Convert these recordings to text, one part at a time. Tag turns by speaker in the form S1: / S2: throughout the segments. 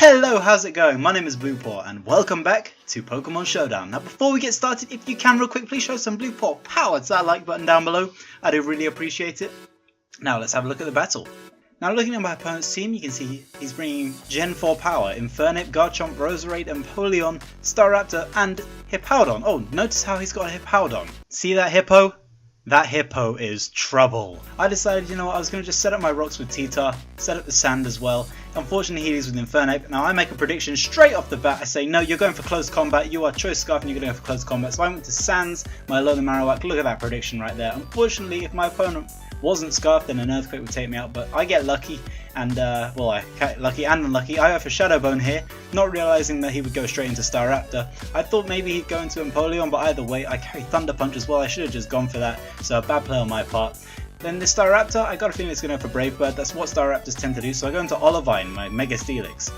S1: Hello, how's it going? My name is Bluepaw and welcome back to Pokemon Showdown. Now before we get started, if you can real quick, please show some Bluepaw power to that like button down below. I do really appreciate it. Now let's have a look at the battle. Now looking at my opponent's team, you can see he's bringing Gen 4 power, Infernape, Garchomp, Roserade, Empoleon, Staraptor and Hippowdown. Oh, notice how he's got a Hippowdown. See that hippo? That hippo is trouble. I decided, you know what, I was going to just set up my rocks with T-Tar, set up the sand as well. Unfortunately, he leaves with Infernape. Now I make a prediction straight off the bat. I say, no, you're going for close combat. You are Choice Scarf and you're going to go for close combat. So I went to Sands, my Alolan Marowak. Look at that prediction right there. Unfortunately, if my opponent wasn't Scarf, then an Earthquake would take me out. But I get lucky, and well, I get lucky and unlucky. I go for Shadow Bone here, not realizing that he would go straight into Staraptor. I thought maybe he'd go into Empoleon, but either way, I carry Thunder Punch as well. I should have just gone for that. So a bad play on my part. Then this Staraptor, I got a feeling it's going to go for Brave Bird. That's what Staraptors tend to do. So I go into Olivine, my Mega Steelix.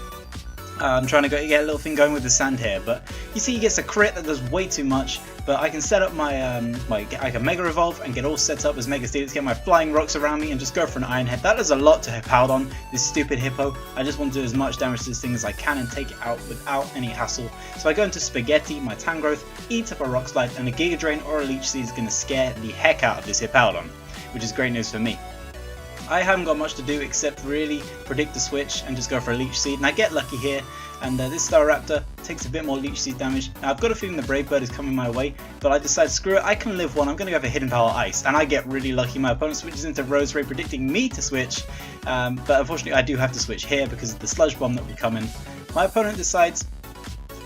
S1: I'm trying to get a little thing going with the sand here, but you see he gets a crit that does way too much. But I can set up my, I can Mega Evolve and get all set up as Mega Steelix, get my flying rocks around me and just go for an Iron Head. That does a lot to Hippowdown, this stupid hippo. I just want to do as much damage to this thing as I can and take it out without any hassle. So I go into Spaghetti, my Tangrowth, eats up a Rock Slide, and a Giga Drain or a Leech Seed is going to scare the heck out of this Hippowdown, which is great news for me. I haven't got much to do except really predict the switch and just go for a Leech Seed, and I get lucky here, and this Staraptor takes a bit more Leech Seed damage. Now I've got a feeling the Brave Bird is coming my way, but I decide screw it, I can live one, I'm going to go for Hidden Power Ice, and I get really lucky. My opponent switches into Roserade, predicting me to switch, but unfortunately I do have to switch here because of the Sludge Bomb that would come in. My opponent decides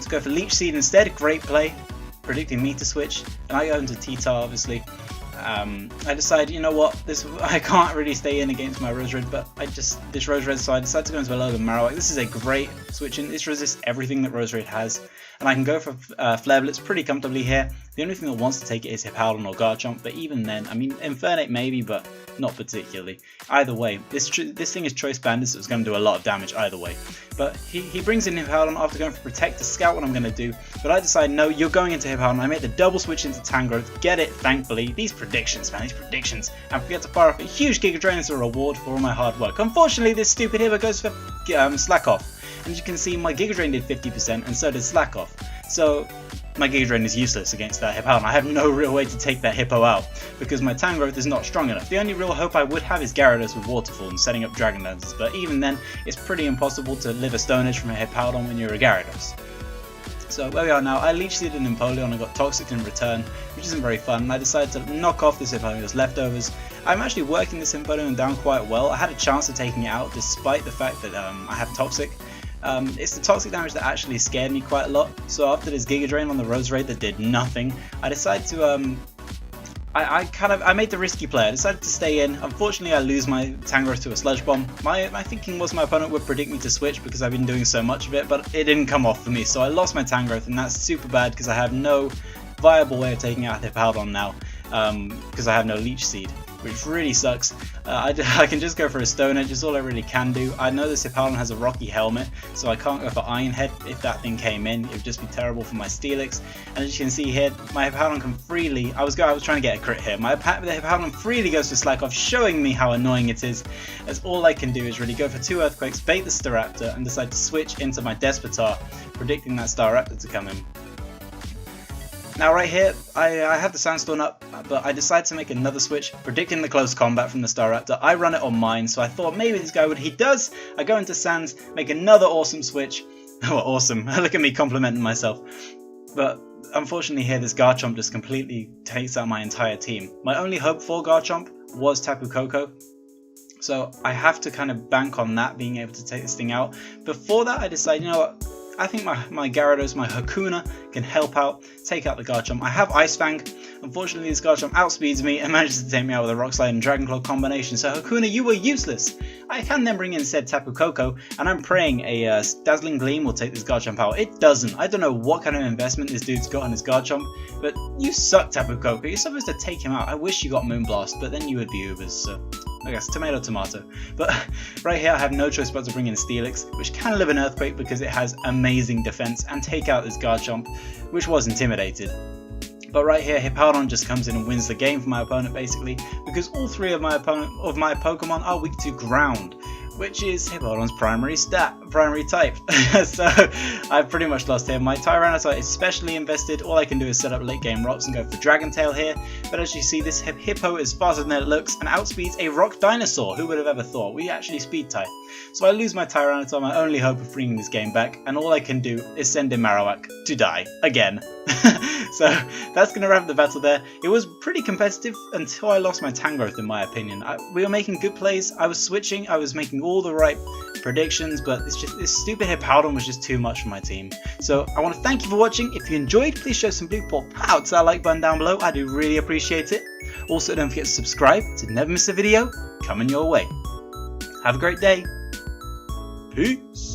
S1: to go for Leech Seed instead, great play, predicting me to switch, and I go into T-Tar obviously. I decide, you know what, I can't really stay in against my Roserade, but this Roserade, so I decide to go into a Alolan Marowak. This is a great switch in. This resists everything that Roserade has, and I can go for Flare Blitz pretty comfortably here. The only thing that wants to take it is Hippowdon or Garchomp, but even then, I mean, Infernape maybe, but not particularly. Either way, this thing is Choice Banded, so it's going to do a lot of damage either way. But he brings in Hippowdon after going for Protect to scout what I'm going to do, but I decide, no, you're going into Hippowdon. I make the double switch into Tangrowth, get it, thankfully. These predictions, man, these predictions. And forget to fire off a huge Giga Drain as a reward for all my hard work. Unfortunately, this stupid hippo goes for Slack Off. And as you can see, my Giga Drain did 50% and so did Slack Off. So my Giga Drain is useless against that Hippowdon. I have no real way to take that hippo out because my Tangrowth is not strong enough. The only real hope I would have is Gyarados with Waterfall and setting up Dragon Dances, but even then, it's pretty impossible to live a Stone Edge from a Hippowdon when you're a Gyarados. So where we are now, I Leech Seeded an Empoleon and got Toxic in return, which isn't very fun, and I decided to knock off this Empoleon's leftovers. I'm actually working this Empoleon down quite well. I had a chance of taking it out despite the fact that I have Toxic. It's the Toxic damage that actually scared me quite a lot, so after this Giga Drain on the Roserade that did nothing, I decided to, I made the risky play. I decided to stay in. Unfortunately, I lose my Tangrowth to a Sludge Bomb. My thinking was my opponent would predict me to switch because I've been doing so much of it, but it didn't come off for me, so I lost my Tangrowth, and that's super bad because I have no viable way of taking out Hippowdon now, because I have no Leech Seed, which really sucks. I can just go for a Stone Edge, is all I really can do. I know this Hippowdon has a Rocky Helmet, so I can't go for Iron Head. If that thing came in, it would just be terrible for my Steelix. And as you can see here, my Hippowdon can freely, I was trying to get a crit here, the Hippowdon freely goes for Slack Off, showing me how annoying it is, as all I can do is really go for 2 Earthquakes, bait the Staraptor, and decide to switch into my Despotar, predicting that Staraptor to come in. Now right here, I have the Sandstorm up, but I decide to make another switch, predicting the close combat from the Staraptor. I run it on mine, so I thought maybe this guy would. He does! I go into Sands, make another awesome switch. Oh, awesome. Look at me complimenting myself. But unfortunately here, this Garchomp just completely takes out my entire team. My only hope for Garchomp was Tapu Koko, so I have to kind of bank on that being able to take this thing out. Before that, I decided, you know what? I think my Gyarados, my Hakuna, can help out, take out the Garchomp. I have Ice Fang. Unfortunately, this Garchomp outspeeds me and manages to take me out with a Rock Slide and Dragon Claw combination. So Hakuna, you were useless. I can then bring in said Tapu Koko, and I'm praying a Dazzling Gleam will take this Garchomp out. It doesn't. I don't know what kind of investment this dude's got on his Garchomp, but you suck, Tapu Koko. You're supposed to take him out. I wish you got Moonblast, but then you would be Ubers, so I guess tomato tomato. But right here I have no choice but to bring in Steelix, which can live an Earthquake because it has amazing defense, and take out this Garchomp, which was intimidated. But right here, Hippowdon just comes in and wins the game for my opponent basically, because all 3 of my Pokemon are weak to ground, which is Hippowdon's primary stat. primary type. So I've pretty much lost here. My Tyranitar is specially invested. All I can do is set up late game rocks and go for Dragon Tail here. But as you see, this Hippo is faster than it looks and outspeeds a rock dinosaur. Who would have ever thought? We actually speed type. So I lose my Tyranitar, my only hope of bringing this game back, and all I can do is send in Marowak to die again. So that's going to wrap the battle there. It was pretty competitive until I lost my Tangrowth, in my opinion. We were making good plays, I was switching, I was making all the right predictions, but this stupid Hippowdown was just too much for my team. So I want to thank you for watching. If you enjoyed, please show some Bluepaw power to that like button down below. I do really appreciate it. Also, don't forget to subscribe to never miss a video coming your way. Have a great day. Peace.